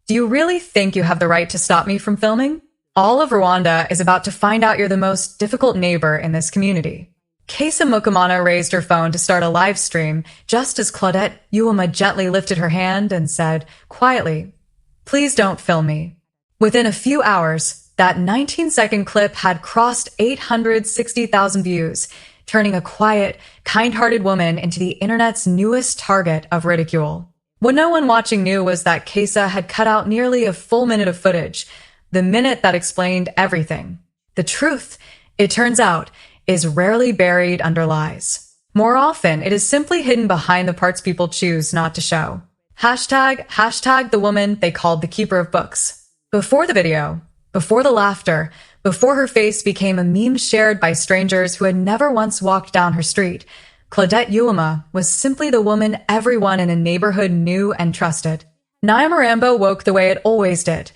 Do you really think you have the right to stop me from filming? All of Rwanda is about to find out you're the most difficult neighbor in this community. Kesa Mukamana raised her phone to start a live stream just as Claudette Uwama gently lifted her hand and said, quietly, "Please don't film me." Within a few hours, that 19-second clip had crossed 860,000 views, turning a quiet, kind-hearted woman into the internet's newest target of ridicule. What no one watching knew was that Kesa had cut out nearly a full minute of footage, the minute that explained everything. The truth, it turns out, is rarely buried under lies. More often, it is simply hidden behind the parts people choose not to show. Hashtag the woman they called the keeper of books. Before the video, before the laughter, before her face became a meme shared by strangers who had never once walked down her street, Claudette Uwama was simply the woman everyone in the neighborhood knew and trusted. Nyamirambo woke the way it always did.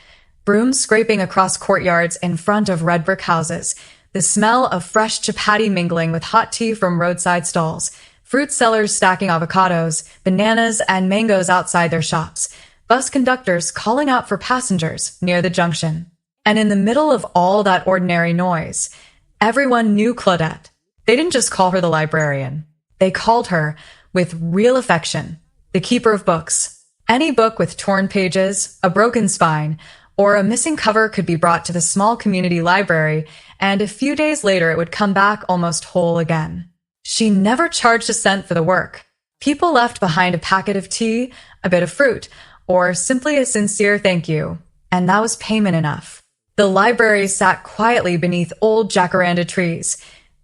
Brooms scraping across courtyards in front of red brick houses, the smell of fresh chapati mingling with hot tea from roadside stalls, fruit sellers stacking avocados, bananas, and mangoes outside their shops, bus conductors calling out for passengers near the junction. And in the middle of all that ordinary noise, everyone knew Claudette. They didn't just call her the librarian. They called her, with real affection, the keeper of books. Any book with torn pages, a broken spine, or a missing cover could be brought to the small community library, and a few days later it would come back almost whole again. She never charged a cent for the work. People left behind a packet of tea, a bit of fruit, or simply a sincere thank you, and that was payment enough. The library sat quietly beneath old jacaranda trees.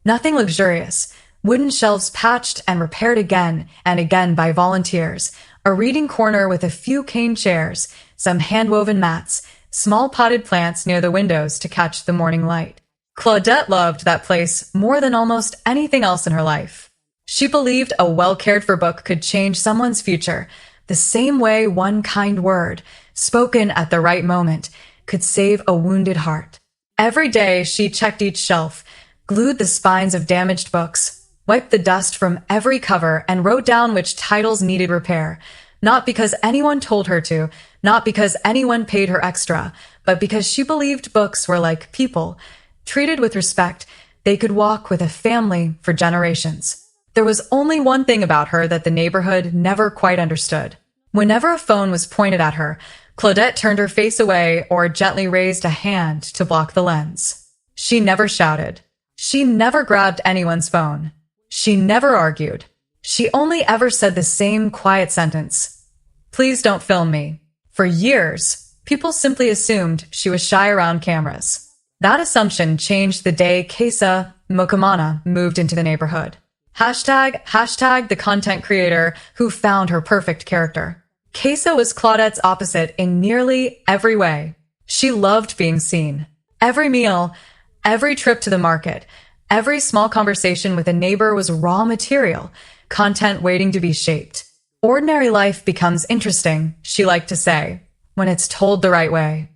Nothing luxurious. Wooden shelves patched and repaired again and again by volunteers, a reading corner with a few cane chairs, some hand-woven mats, small potted plants near the windows to catch the morning light. Claudette loved that place more than almost anything else in her life. She believed a well-cared-for book could change someone's future, the same way one kind word, spoken at the right moment, could save a wounded heart. Every day she checked each shelf, glued the spines of damaged books, wiped the dust from every cover, and wrote down which titles needed repair, not because anyone told her to, not because anyone paid her extra, but because she believed books were like people. Treated with respect, they could walk with a family for generations. There was only one thing about her that the neighborhood never quite understood. Whenever a phone was pointed at her, Claudette turned her face away or gently raised a hand to block the lens. She never shouted. She never grabbed anyone's phone. She never argued. She only ever said the same quiet sentence, "Please don't film me." For years, people simply assumed she was shy around cameras. That assumption changed the day Kesa Mukamana moved into the neighborhood. Hashtag the content creator who found her perfect character. Kesa was Claudette's opposite in nearly every way. She loved being seen. Every meal, every trip to the market, every small conversation with a neighbor was raw material, content waiting to be shaped. Ordinary life becomes interesting, she liked to say, when it's told the right way.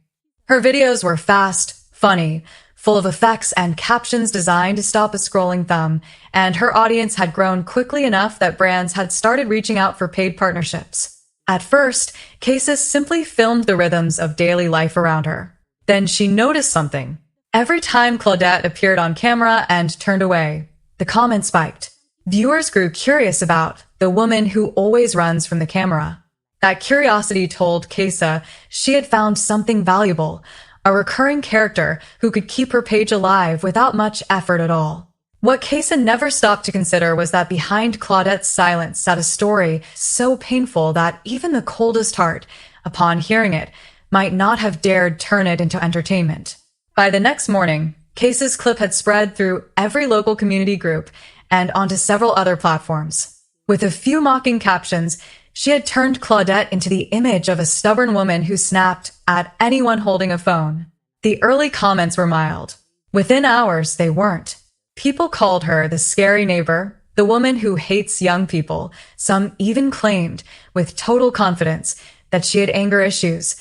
Her videos were fast, funny, full of effects and captions designed to stop a scrolling thumb, and her audience had grown quickly enough that brands had started reaching out for paid partnerships. At first, Kesa simply filmed the rhythms of daily life around her. Then she noticed something. Every time Claudette appeared on camera and turned away, the comments spiked. Viewers grew curious about the woman who always runs from the camera. That curiosity told Kesa she had found something valuable, a recurring character who could keep her page alive without much effort at all. What Kesa never stopped to consider was that behind Claudette's silence sat a story so painful that even the coldest heart, upon hearing it, might not have dared turn it into entertainment. By the next morning, Kesa's clip had spread through every local community group and onto several other platforms. With a few mocking captions, she had turned Claudette into the image of a stubborn woman who snapped at anyone holding a phone. The early comments were mild. Within hours, they weren't. People called her the scary neighbor, the woman who hates young people. Some even claimed, with total confidence, that she had anger issues,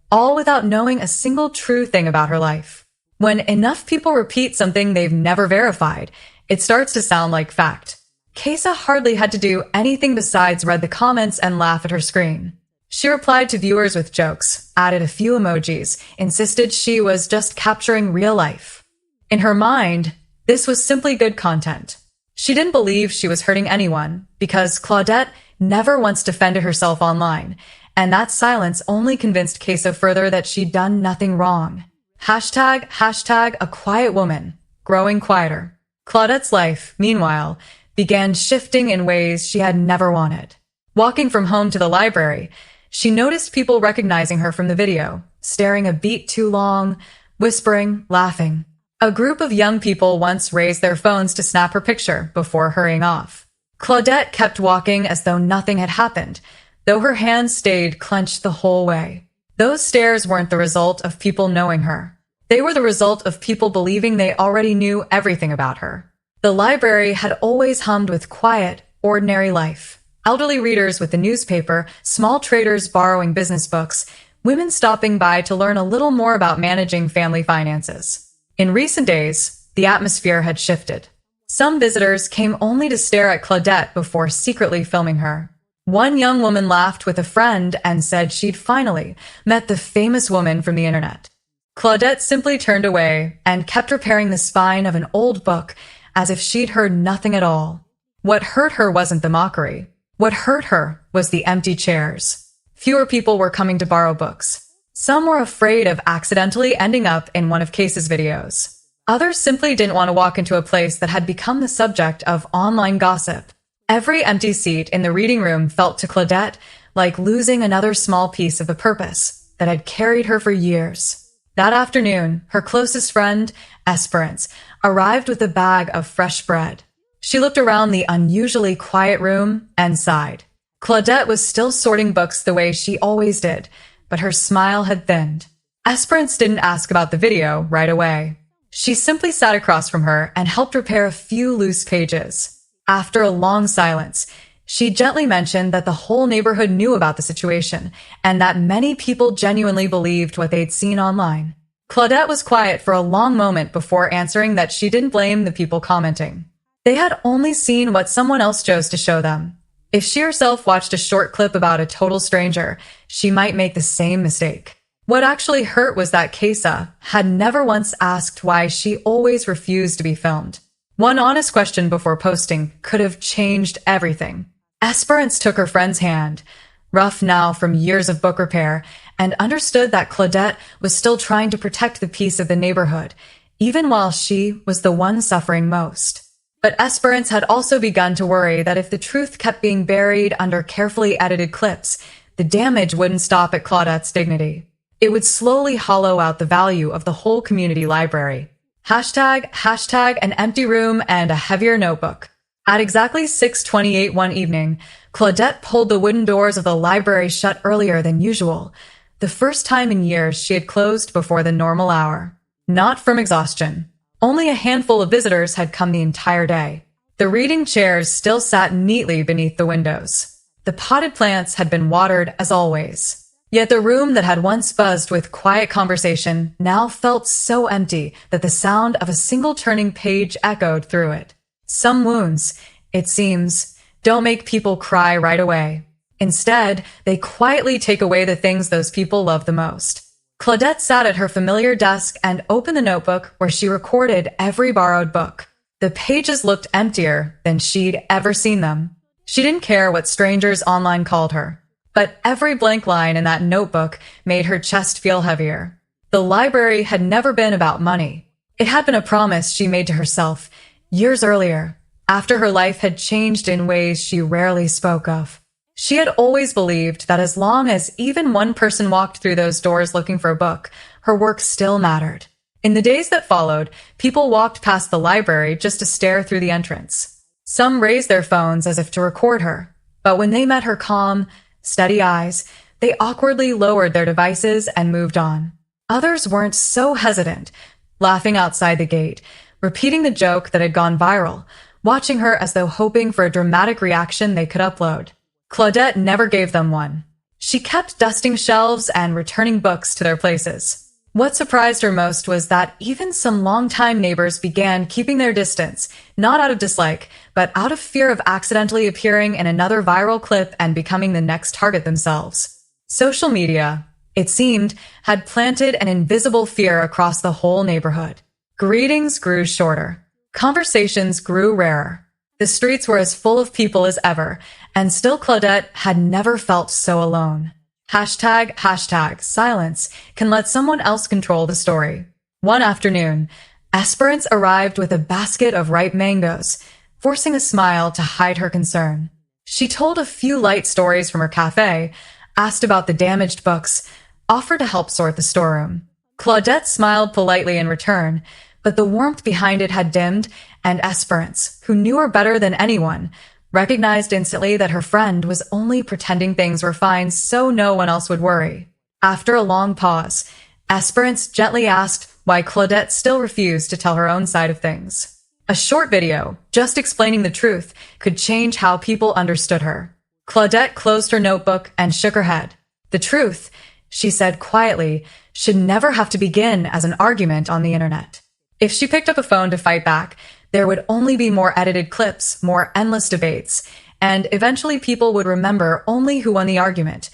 all without knowing a single true thing about her life. When enough people repeat something they've never verified, it starts to sound like fact. Kesa hardly had to do anything besides read the comments and laugh at her screen. She replied to viewers with jokes, added a few emojis, insisted she was just capturing real life. In her mind, this was simply good content. She didn't believe she was hurting anyone because Claudette never once defended herself online, and that silence only convinced Queso further that she'd done nothing wrong. Hashtag a quiet woman, growing quieter. Claudette's life, meanwhile, began shifting in ways she had never wanted. Walking from home to the library, she noticed people recognizing her from the video, staring a beat too long, whispering, laughing. A group of young people once raised their phones to snap her picture before hurrying off. Claudette kept walking as though nothing had happened, though her hands stayed clenched the whole way. Those stares weren't the result of people knowing her. They were the result of people believing they already knew everything about her. The library had always hummed with quiet, ordinary life. Elderly readers with the newspaper, small traders borrowing business books, women stopping by to learn a little more about managing family finances. In recent days, the atmosphere had shifted. Some visitors came only to stare at Claudette before secretly filming her. One young woman laughed with a friend and said she'd finally met the famous woman from the internet. Claudette simply turned away and kept repairing the spine of an old book as if she'd heard nothing at all. What hurt her wasn't the mockery. What hurt her was the empty chairs. Fewer people were coming to borrow books. Some were afraid of accidentally ending up in one of Case's videos. Others simply didn't want to walk into a place that had become the subject of online gossip. Every empty seat in the reading room felt to Claudette like losing another small piece of the purpose that had carried her for years. That afternoon, her closest friend, Esperance, arrived with a bag of fresh bread. She looked around the unusually quiet room and sighed. Claudette was still sorting books the way she always did, but her smile had thinned. Esperance didn't ask about the video right away. She simply sat across from her and helped repair a few loose pages. After a long silence, she gently mentioned that the whole neighborhood knew about the situation and that many people genuinely believed what they'd seen online. Claudette was quiet for a long moment before answering that she didn't blame the people commenting. They had only seen what someone else chose to show them. If she herself watched a short clip about a total stranger, she might make the same mistake. What actually hurt was that Kesa had never once asked why she always refused to be filmed. One honest question before posting could have changed everything. Esperance took her friend's hand, rough now from years of book repair, and understood that Claudette was still trying to protect the peace of the neighborhood, even while she was the one suffering most. But Esperance had also begun to worry that if the truth kept being buried under carefully edited clips, the damage wouldn't stop at Claudette's dignity. It would slowly hollow out the value of the whole community library. Hashtag an empty room and a heavier notebook. At exactly 6:28 one evening, Claudette pulled the wooden doors of the library shut earlier than usual, the first time in years she had closed before the normal hour. Not from exhaustion. Only a handful of visitors had come the entire day. The reading chairs still sat neatly beneath the windows. The potted plants had been watered as always. Yet the room that had once buzzed with quiet conversation now felt so empty that the sound of a single turning page echoed through it. Some wounds, it seems, don't make people cry right away. Instead, they quietly take away the things those people love the most. Claudette sat at her familiar desk and opened the notebook where she recorded every borrowed book. The pages looked emptier than she'd ever seen them. She didn't care what strangers online called her, but every blank line in that notebook made her chest feel heavier. The library had never been about money. It had been a promise she made to herself years earlier, after her life had changed in ways she rarely spoke of. She had always believed that as long as even one person walked through those doors looking for a book, her work still mattered. In the days that followed, people walked past the library just to stare through the entrance. Some raised their phones as if to record her, but when they met her calm, steady eyes, they awkwardly lowered their devices and moved on. Others weren't so hesitant, laughing outside the gate, repeating the joke that had gone viral, watching her as though hoping for a dramatic reaction they could upload. Claudette never gave them one. She kept dusting shelves and returning books to their places. What surprised her most was that even some longtime neighbors began keeping their distance, not out of dislike, but out of fear of accidentally appearing in another viral clip and becoming the next target themselves. Social media, it seemed, had planted an invisible fear across the whole neighborhood. Greetings grew shorter. Conversations grew rarer. The streets were as full of people as ever, and still Claudette had never felt so alone. Hashtag silence can let someone else control the story. One afternoon, Esperance arrived with a basket of ripe mangoes, forcing a smile to hide her concern. She told a few light stories from her cafe, asked about the damaged books, offered to help sort the storeroom. Claudette smiled politely in return, but the warmth behind it had dimmed, and Esperance, who knew her better than anyone, recognized instantly that her friend was only pretending things were fine so no one else would worry. After a long pause, Esperance gently asked why Claudette still refused to tell her own side of things. A short video, just explaining the truth, could change how people understood her. Claudette closed her notebook and shook her head. The truth, she said quietly, should never have to begin as an argument on the internet. If she picked up a phone to fight back, there would only be more edited clips, more endless debates, and eventually people would remember only who won the argument,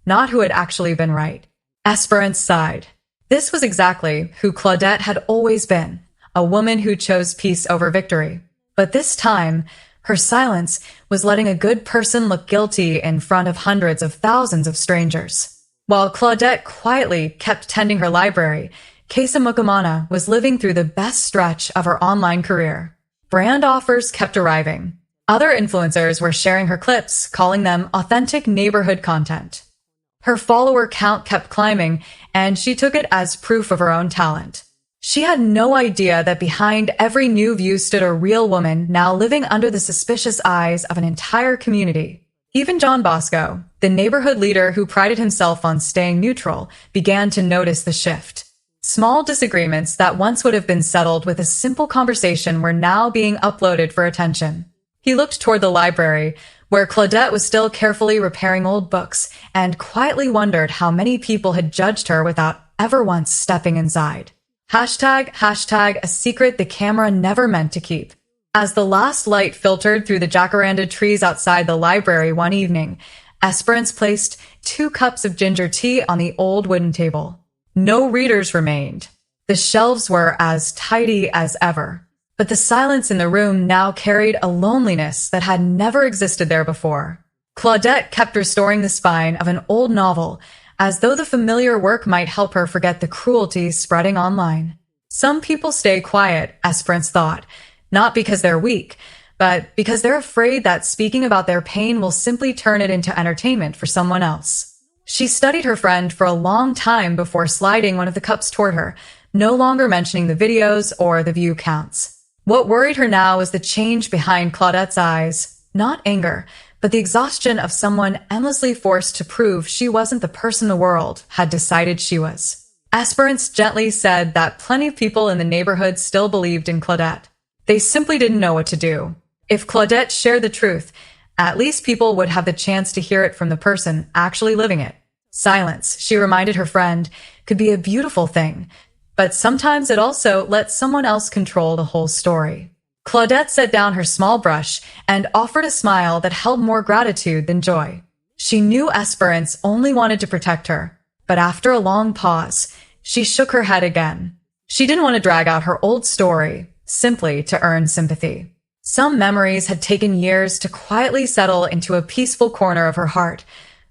not who had actually been right. Esperance sighed. This was exactly who Claudette had always been, a woman who chose peace over victory. But this time, her silence was letting a good person look guilty in front of hundreds of thousands of strangers. While Claudette quietly kept tending her library, Kesa Mukamana was living through the best stretch of her online career. Brand offers kept arriving. Other influencers were sharing her clips, calling them authentic neighborhood content. Her follower count kept climbing, and she took it as proof of her own talent. She had no idea that behind every new view stood a real woman now living under the suspicious eyes of an entire community. Even John Bosco, the neighborhood leader who prided himself on staying neutral, began to notice the shift. Small disagreements that once would have been settled with a simple conversation were now being uploaded for attention. He looked toward the library, where Claudette was still carefully repairing old books, and quietly wondered how many people had judged her without ever once stepping inside. Hashtag a secret the camera never meant to keep. As the last light filtered through the jacaranda trees outside the library one evening, Esperance placed 2 cups of ginger tea on the old wooden table. No readers remained. The shelves were as tidy as ever. But the silence in the room now carried a loneliness that had never existed there before. Claudette kept restoring the spine of an old novel, as though the familiar work might help her forget the cruelty spreading online. Some people stay quiet, Esperance thought, not because they're weak, but because they're afraid that speaking about their pain will simply turn it into entertainment for someone else. She studied her friend for a long time before sliding one of the cups toward her, no longer mentioning the videos or the view counts. What worried her now was the change behind Claudette's eyes, not anger, but the exhaustion of someone endlessly forced to prove she wasn't the person the world had decided she was. Esperance gently said that plenty of people in the neighborhood still believed in Claudette. They simply didn't know what to do. If Claudette shared the truth, at least people would have the chance to hear it from the person actually living it. Silence, she reminded her friend, could be a beautiful thing, but sometimes it also lets someone else control the whole story. Claudette set down her small brush and offered a smile that held more gratitude than joy. She knew Esperance only wanted to protect her, but after a long pause, she shook her head again. She didn't want to drag out her old story, simply to earn sympathy. Some memories had taken years to quietly settle into a peaceful corner of her heart.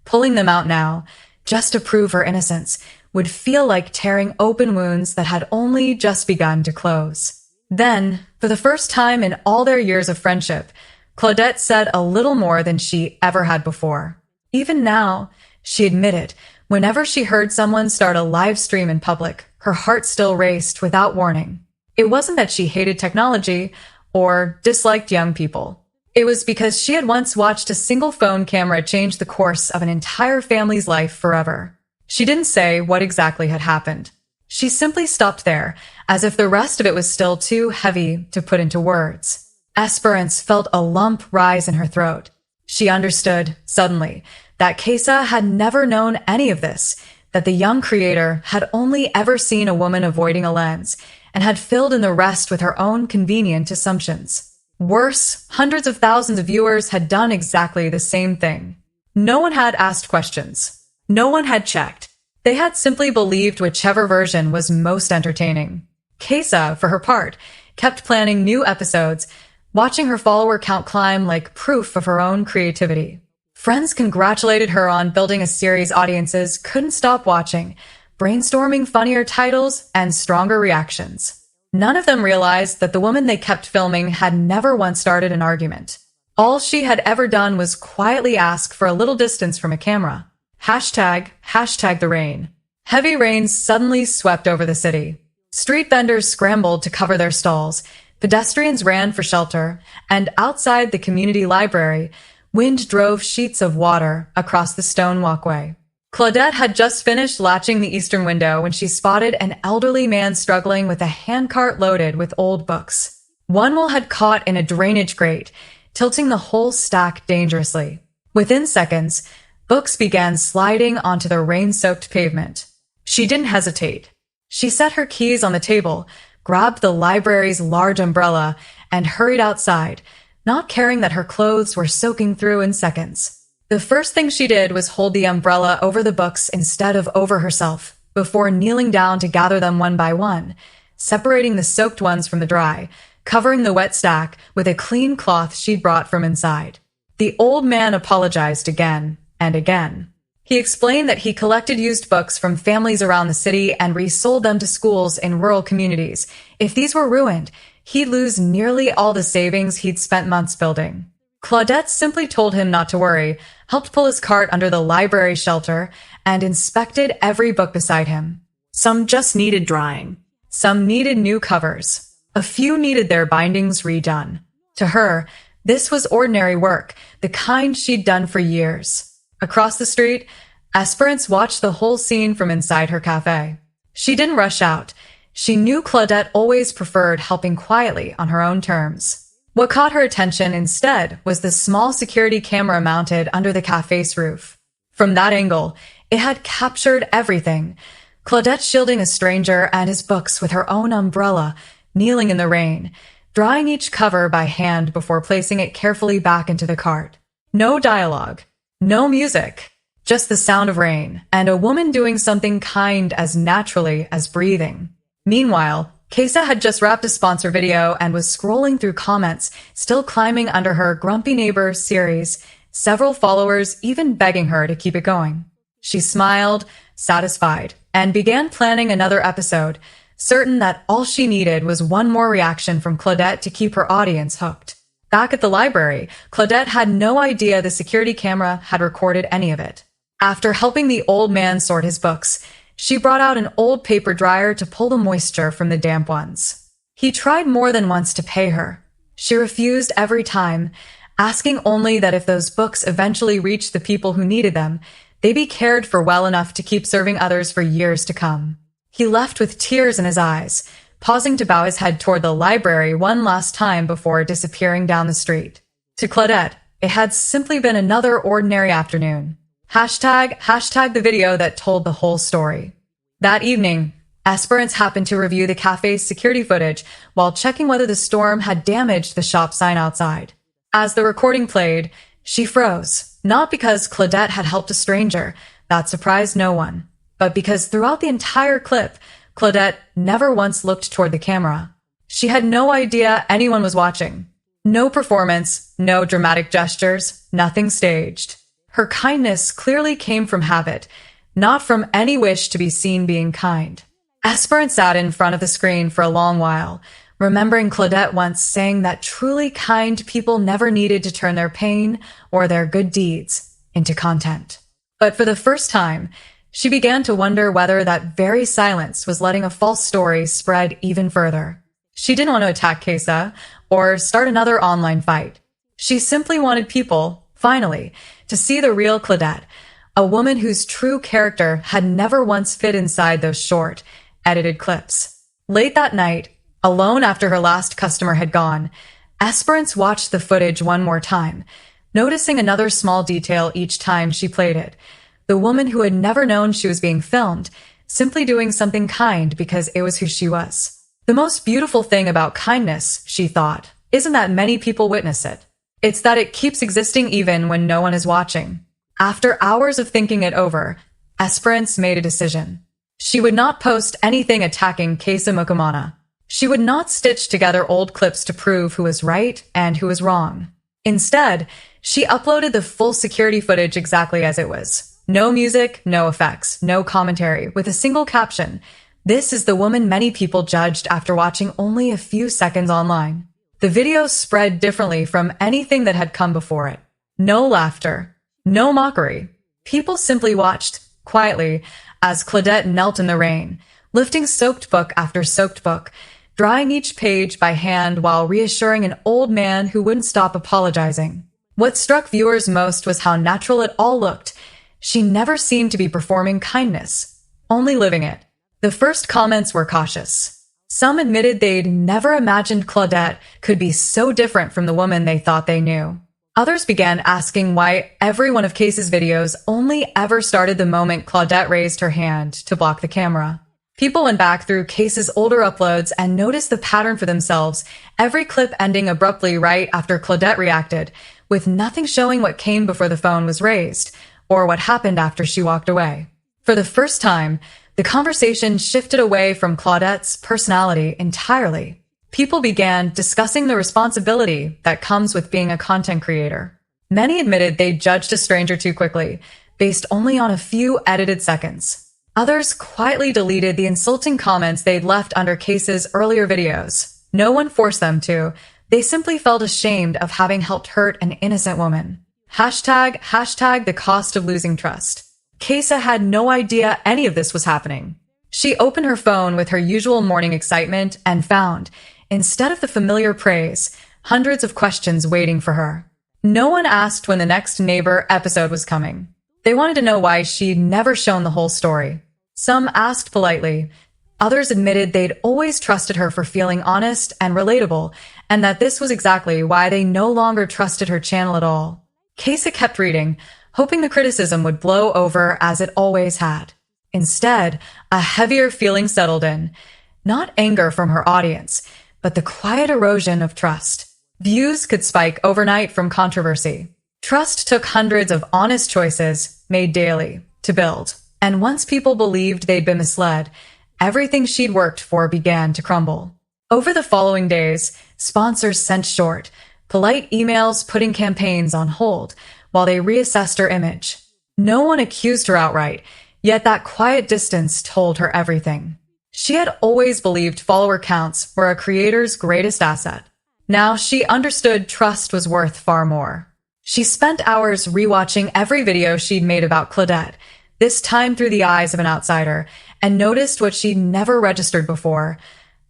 Pulling them out now, just to prove her innocence, would feel like tearing open wounds that had only just begun to close. Then, for the first time in all their years of friendship, Claudette said a little more than she ever had before. Even now, she admitted, whenever she heard someone start a live stream in public, her heart still raced without warning. It wasn't that she hated technology or disliked young people. It was because she had once watched a single phone camera change the course of an entire family's life forever. She didn't say what exactly had happened. She simply stopped there, as if the rest of it was still too heavy to put into words. Esperance felt a lump rise in her throat. She understood, suddenly, that Kesa had never known any of this, that the young creator had only ever seen a woman avoiding a lens, and had filled in the rest with her own convenient assumptions. Worse, hundreds of thousands of viewers had done exactly the same thing. No one had asked questions. No one had checked. They had simply believed whichever version was most entertaining. Kesa, for her part, kept planning new episodes, watching her follower count climb like proof of her own creativity. Friends congratulated her on building a series audiences couldn't stop watching, brainstorming funnier titles and stronger reactions. None of them realized that the woman they kept filming had never once started an argument. All she had ever done was quietly ask for a little distance from a camera. Hashtag the rain. Heavy rain suddenly swept over the city. Street vendors scrambled to cover their stalls, pedestrians ran for shelter, and outside the community library, wind drove sheets of water across the stone walkway. Claudette had just finished latching the eastern window when she spotted an elderly man struggling with a handcart loaded with old books. One wall had caught in a drainage grate, tilting the whole stack dangerously. Within seconds, books began sliding onto the rain-soaked pavement. She didn't hesitate. She set her keys on the table, grabbed the library's large umbrella, and hurried outside, not caring that her clothes were soaking through in seconds. The first thing she did was hold the umbrella over the books instead of over herself, before kneeling down to gather them one by one, separating the soaked ones from the dry, covering the wet stack with a clean cloth she'd brought from inside. The old man apologized again and again. He explained that he collected used books from families around the city and resold them to schools in rural communities. If these were ruined, he'd lose nearly all the savings he'd spent months building. Claudette simply told him not to worry, helped pull his cart under the library shelter, and inspected every book beside him. Some just needed drying. Some needed new covers. A few needed their bindings redone. To her, this was ordinary work, the kind she'd done for years. Across the street, Esperance watched the whole scene from inside her cafe. She didn't rush out. She knew Claudette always preferred helping quietly on her own terms. What caught her attention instead was the small security camera mounted under the cafe's roof. From that angle, it had captured everything. Claudette shielding a stranger and his books with her own umbrella, kneeling in the rain, drying each cover by hand before placing it carefully back into the cart. No dialogue, no music, just the sound of rain, and a woman doing something kind as naturally as breathing. Meanwhile, Kesa had just wrapped a sponsor video and was scrolling through comments, still climbing under her Grumpy Neighbor series, several followers even begging her to keep it going. She smiled, satisfied, and began planning another episode, certain that all she needed was one more reaction from Claudette to keep her audience hooked. Back at the library, Claudette had no idea the security camera had recorded any of it. After helping the old man sort his books, she brought out an old paper dryer to pull the moisture from the damp ones. He tried more than once to pay her. She refused every time, asking only that if those books eventually reached the people who needed them, they be cared for well enough to keep serving others for years to come. He left with tears in his eyes, pausing to bow his head toward the library one last time before disappearing down the street. To Claudette, it had simply been another ordinary afternoon. Hashtag the video that told the whole story. That evening, Esperance happened to review the cafe's security footage while checking whether the storm had damaged the shop sign outside. As the recording played, she froze, not because Claudette had helped a stranger, that surprised no one, but because throughout the entire clip, Claudette never once looked toward the camera. She had no idea anyone was watching. No performance, no dramatic gestures, nothing staged. Her kindness clearly came from habit, not from any wish to be seen being kind. Esperance sat in front of the screen for a long while, remembering Claudette once saying that truly kind people never needed to turn their pain or their good deeds into content. But for the first time, she began to wonder whether that very silence was letting a false story spread even further. She didn't want to attack Kesa or start another online fight. She simply wanted people, finally, to see the real Claudette, a woman whose true character had never once fit inside those short, edited clips. Late that night, alone after her last customer had gone, Esperance watched the footage one more time, noticing another small detail each time she played it. The woman who had never known she was being filmed, simply doing something kind because it was who she was. The most beautiful thing about kindness, she thought, isn't that many people witness it. It's that it keeps existing even when no one is watching. After hours of thinking it over, Esperance made a decision. She would not post anything attacking Kesa Mokomana. She would not stitch together old clips to prove who was right and who was wrong. Instead, she uploaded the full security footage exactly as it was. No music, no effects, no commentary, with a single caption. This is the woman many people judged after watching only a few seconds online. The video spread differently from anything that had come before it. No laughter, no mockery. People simply watched, quietly, as Claudette knelt in the rain, lifting soaked book after soaked book, drying each page by hand while reassuring an old man who wouldn't stop apologizing. What struck viewers most was how natural it all looked. She never seemed to be performing kindness, only living it. The first comments were cautious. Some admitted they'd never imagined Claudette could be so different from the woman they thought they knew. Others began asking why every one of Case's videos only ever started the moment Claudette raised her hand to block the camera. People went back through Case's older uploads and noticed the pattern for themselves, every clip ending abruptly right after Claudette reacted, with nothing showing what came before the phone was raised, or what happened after she walked away. For the first time, the conversation shifted away from Claudette's personality entirely. People began discussing the responsibility that comes with being a content creator. Many admitted they judged a stranger too quickly, based only on a few edited seconds. Others quietly deleted the insulting comments they'd left under Case's earlier videos. No one forced them to. They simply felt ashamed of having helped hurt an innocent woman. Hashtag the cost of losing trust. Kesa had no idea any of this was happening. She opened her phone with her usual morning excitement and found, instead of the familiar praise, hundreds of questions waiting for her. No one asked when the next Neighbor episode was coming. They wanted to know why she'd never shown the whole story. Some asked politely. Others admitted they'd always trusted her for feeling honest and relatable, and that this was exactly why they no longer trusted her channel at all. Kesa kept reading, hoping the criticism would blow over as it always had. Instead, a heavier feeling settled in. Not anger from her audience, but the quiet erosion of trust. Views could spike overnight from controversy. Trust took hundreds of honest choices, made daily, to build. And once people believed they'd been misled, everything she'd worked for began to crumble. Over the following days, sponsors sent short, polite emails putting campaigns on hold while they reassessed her image. No one accused her outright, yet that quiet distance told her everything. She had always believed follower counts were a creator's greatest asset. Now she understood trust was worth far more. She spent hours rewatching every video she'd made about Claudette, this time through the eyes of an outsider, and noticed what she'd never registered before.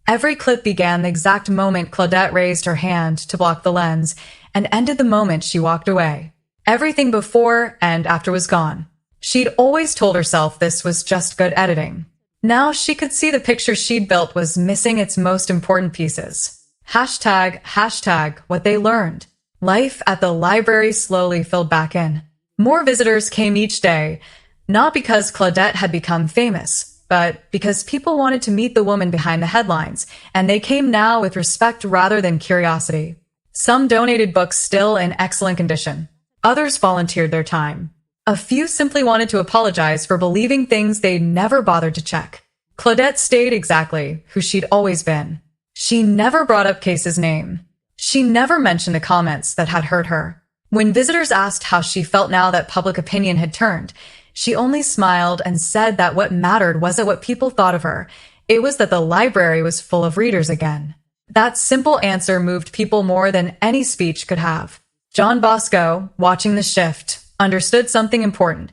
Every clip began the exact moment Claudette raised her hand to block the lens and ended the moment she walked away. Everything before and after was gone. She'd always told herself this was just good editing. Now she could see the picture she'd built was missing its most important pieces. Hashtag what they learned. Life at the library slowly filled back in. More visitors came each day, not because Claudette had become famous, but because people wanted to meet the woman behind the headlines, and they came now with respect rather than curiosity. Some donated books still in excellent condition. Others volunteered their time. A few simply wanted to apologize for believing things they'd never bothered to check. Claudette stayed exactly who she'd always been. She never brought up Case's name. She never mentioned the comments that had hurt her. When visitors asked how she felt now that public opinion had turned, she only smiled and said that what mattered wasn't what people thought of her. It was that the library was full of readers again. That simple answer moved people more than any speech could have. John Bosco, watching the shift, understood something important.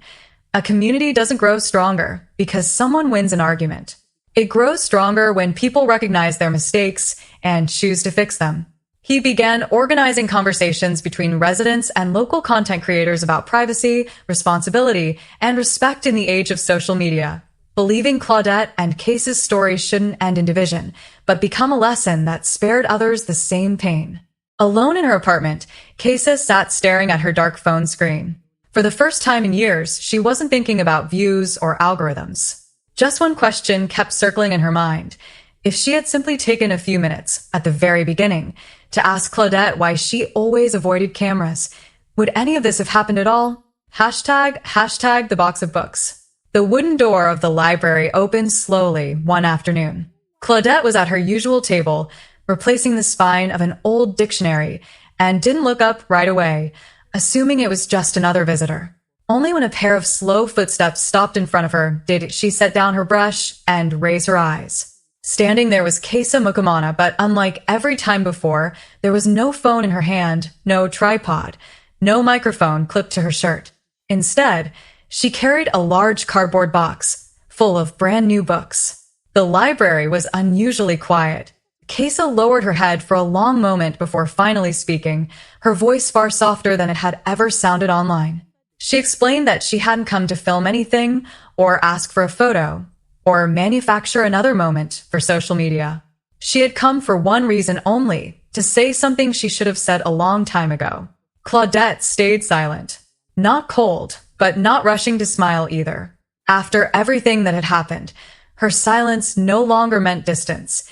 A community doesn't grow stronger because someone wins an argument. It grows stronger when people recognize their mistakes and choose to fix them. He began organizing conversations between residents and local content creators about privacy, responsibility, and respect in the age of social media. Believing Claudette and Case's story shouldn't end in division, but become a lesson that spared others the same pain. Alone in her apartment, Case sat staring at her dark phone screen. For the first time in years, she wasn't thinking about views or algorithms. Just one question kept circling in her mind. If she had simply taken a few minutes, at the very beginning, to ask Claudette why she always avoided cameras, would any of this have happened at all? Hashtag the box of books. The wooden door of the library opened slowly one afternoon. Claudette was at her usual table, replacing the spine of an old dictionary, and didn't look up right away, assuming it was just another visitor. Only when a pair of slow footsteps stopped in front of her did she set down her brush and raise her eyes. Standing there was Kesa Mukamana, but unlike every time before, there was no phone in her hand, no tripod, no microphone clipped to her shirt. Instead, she carried a large cardboard box full of brand new books. The library was unusually quiet. Kesa lowered her head for a long moment before finally speaking, her voice far softer than it had ever sounded online. She explained that she hadn't come to film anything, or ask for a photo, or manufacture another moment for social media. She had come for one reason only, to say something she should have said a long time ago. Claudette stayed silent. Not cold, but not rushing to smile either. After everything that had happened, her silence no longer meant distance.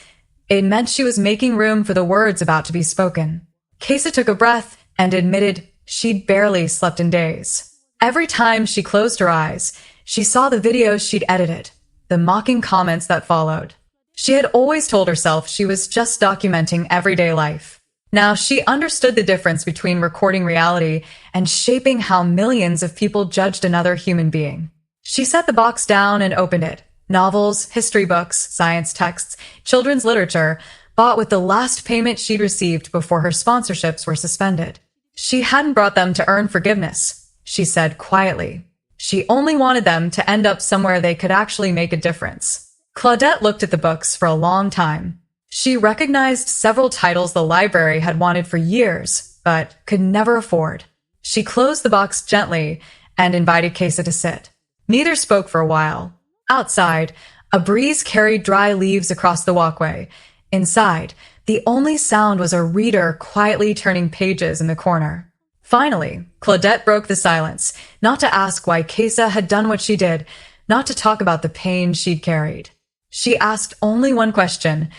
It meant she was making room for the words about to be spoken. Kesa took a breath and admitted she'd barely slept in days. Every time she closed her eyes, she saw the videos she'd edited, the mocking comments that followed. She had always told herself she was just documenting everyday life. Now she understood the difference between recording reality and shaping how millions of people judged another human being. She set the box down and opened it. Novels, history books, science texts, children's literature, bought with the last payment she'd received before her sponsorships were suspended. She hadn't brought them to earn forgiveness, she said quietly. She only wanted them to end up somewhere they could actually make a difference. Claudette looked at the books for a long time. She recognized several titles the library had wanted for years, but could never afford. She closed the box gently and invited Kesa to sit. Neither spoke for a while. Outside, a breeze carried dry leaves across the walkway. Inside, the only sound was a reader quietly turning pages in the corner. Finally, Claudette broke the silence, not to ask why Kesa had done what she did, not to talk about the pain she'd carried. She asked only one question.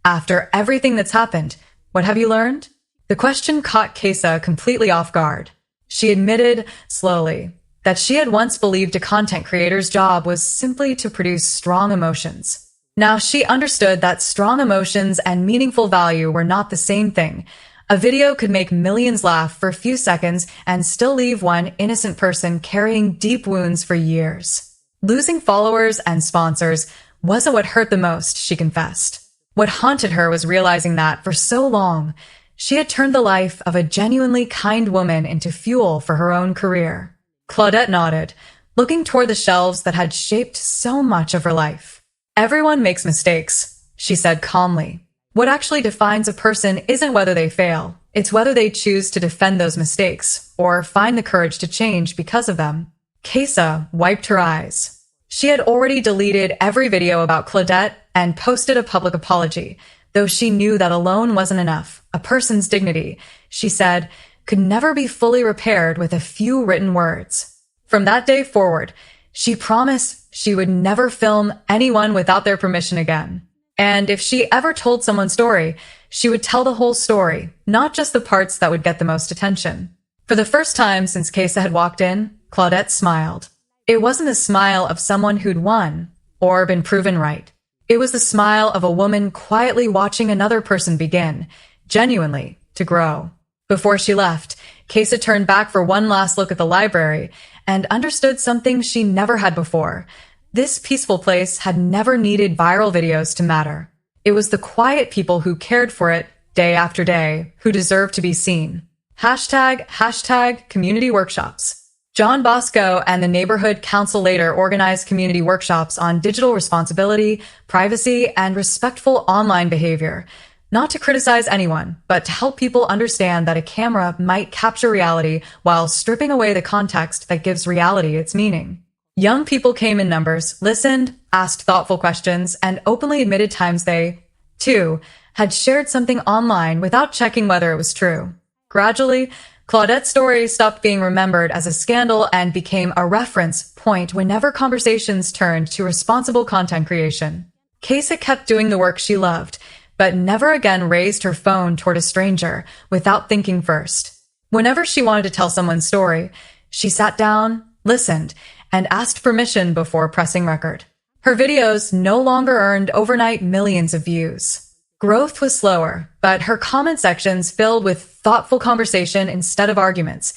After everything that's happened, what have you learned? The question caught Kesa completely off guard. She admitted, slowly, that she had once believed a content creator's job was simply to produce strong emotions. Now she understood that strong emotions and meaningful value were not the same thing. A video could make millions laugh for a few seconds and still leave one innocent person carrying deep wounds for years. Losing followers and sponsors wasn't what hurt the most, she confessed. What haunted her was realizing that, for so long, she had turned the life of a genuinely kind woman into fuel for her own career. Claudette nodded, looking toward the shelves that had shaped so much of her life. Everyone makes mistakes, she said calmly. What actually defines a person isn't whether they fail, it's whether they choose to defend those mistakes, or find the courage to change because of them. Kesa wiped her eyes. She had already deleted every video about Claudette and posted a public apology, though she knew that alone wasn't enough. A person's dignity, she said, could never be fully repaired with a few written words. From that day forward, she promised she would never film anyone without their permission again. And if she ever told someone's story, she would tell the whole story, not just the parts that would get the most attention. For the first time since Kesa had walked in, Claudette smiled. It wasn't the smile of someone who'd won, or been proven right. It was the smile of a woman quietly watching another person begin, genuinely, to grow. Before she left, Kesa turned back for one last look at the library and understood something she never had before. This peaceful place had never needed viral videos to matter. It was the quiet people who cared for it day after day who deserved to be seen. #, community workshops. John Bosco and the Neighborhood Council later organized community workshops on digital responsibility, privacy, and respectful online behavior. Not to criticize anyone, but to help people understand that a camera might capture reality while stripping away the context that gives reality its meaning. Young people came in numbers, listened, asked thoughtful questions, and openly admitted times they, too, had shared something online without checking whether it was true. Gradually, Claudette's story stopped being remembered as a scandal and became a reference point whenever conversations turned to responsible content creation. Kesa kept doing the work she loved, but never again raised her phone toward a stranger without thinking first. Whenever she wanted to tell someone's story, she sat down, listened, and asked permission before pressing record. Her videos no longer earned overnight millions of views. Growth was slower, but her comment sections filled with thoughtful conversation instead of arguments.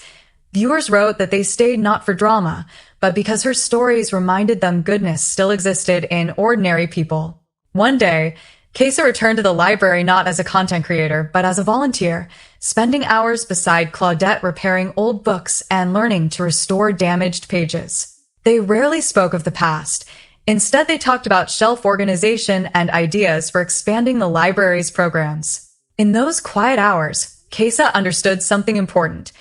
Viewers wrote that they stayed not for drama, but because her stories reminded them goodness still existed in ordinary people. One day, Kesa returned to the library not as a content creator, but as a volunteer, spending hours beside Claudette repairing old books and learning to restore damaged pages. They rarely spoke of the past. Instead, they talked about shelf organization and ideas for expanding the library's programs. In those quiet hours, Kesa understood something important.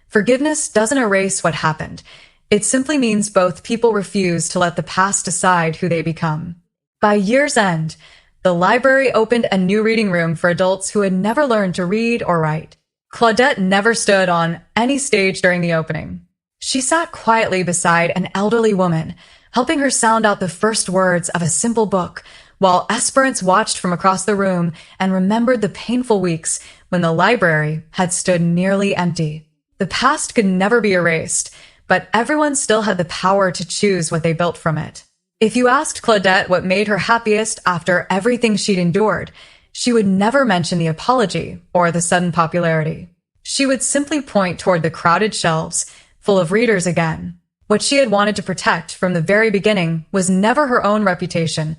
Forgiveness doesn't erase what happened. It simply means both people refuse to let the past decide who they become. By year's end, the library opened a new reading room for adults who had never learned to read or write. Claudette never stood on any stage during the opening. She sat quietly beside an elderly woman, helping her sound out the first words of a simple book, while aspirants watched from across the room and remembered the painful weeks when the library had stood nearly empty. The past could never be erased, but everyone still had the power to choose what they built from it. If you asked Claudette what made her happiest after everything she'd endured, she would never mention the apology or the sudden popularity. She would simply point toward the crowded shelves, full of readers again. What she had wanted to protect from the very beginning was never her own reputation,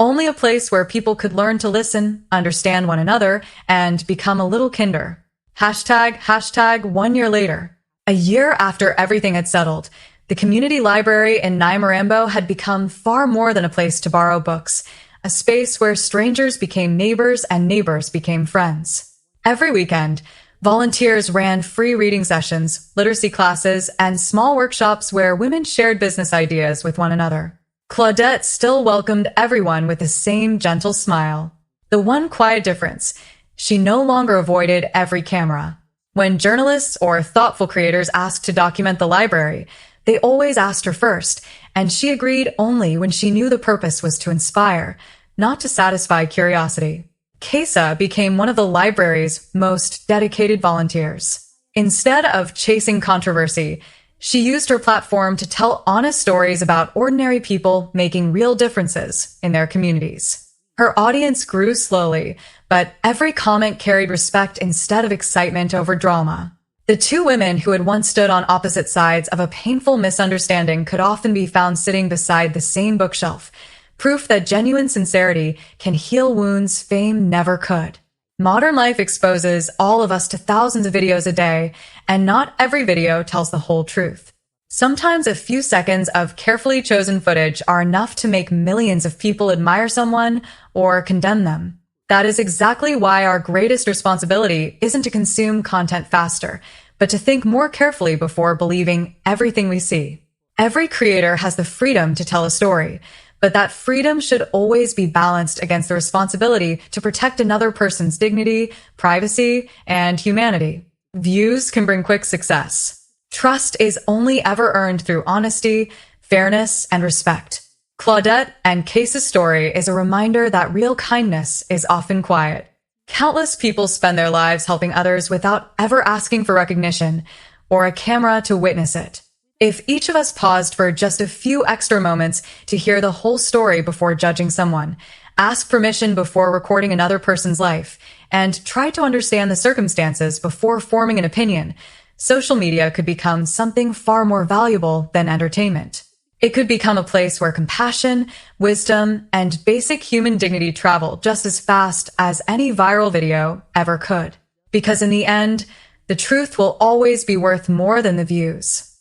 only a place where people could learn to listen, understand one another, and become a little kinder. Hashtag 1 year later. A year after everything had settled, the community library in Nyamirambo had become far more than a place to borrow books, a space where strangers became neighbors and neighbors became friends. Every weekend, volunteers ran free reading sessions, literacy classes, and small workshops where women shared business ideas with one another. Claudette still welcomed everyone with the same gentle smile. The one quiet difference: she no longer avoided every camera. When journalists or thoughtful creators asked to document the library, they always asked her first, and she agreed only when she knew the purpose was to inspire, not to satisfy curiosity. Kesa became one of the library's most dedicated volunteers. Instead of chasing controversy, she used her platform to tell honest stories about ordinary people making real differences in their communities. Her audience grew slowly, but every comment carried respect instead of excitement over drama. The two women who had once stood on opposite sides of a painful misunderstanding could often be found sitting beside the same bookshelf, proof that genuine sincerity can heal wounds fame never could. Modern life exposes all of us to thousands of videos a day, and not every video tells the whole truth. Sometimes a few seconds of carefully chosen footage are enough to make millions of people admire someone or condemn them. That is exactly why our greatest responsibility isn't to consume content faster, but to think more carefully before believing everything we see. Every creator has the freedom to tell a story, but that freedom should always be balanced against the responsibility to protect another person's dignity, privacy, and humanity. Views can bring quick success. Trust is only ever earned through honesty, fairness, and respect. Claudette and Kesa's story is a reminder that real kindness is often quiet. Countless people spend their lives helping others without ever asking for recognition or a camera to witness it. If each of us paused for just a few extra moments to hear the whole story before judging someone, ask permission before recording another person's life, and try to understand the circumstances before forming an opinion, social media could become something far more valuable than entertainment. It could become a place where compassion, wisdom, and basic human dignity travel just as fast as any viral video ever could. Because in the end, the truth will always be worth more than the views.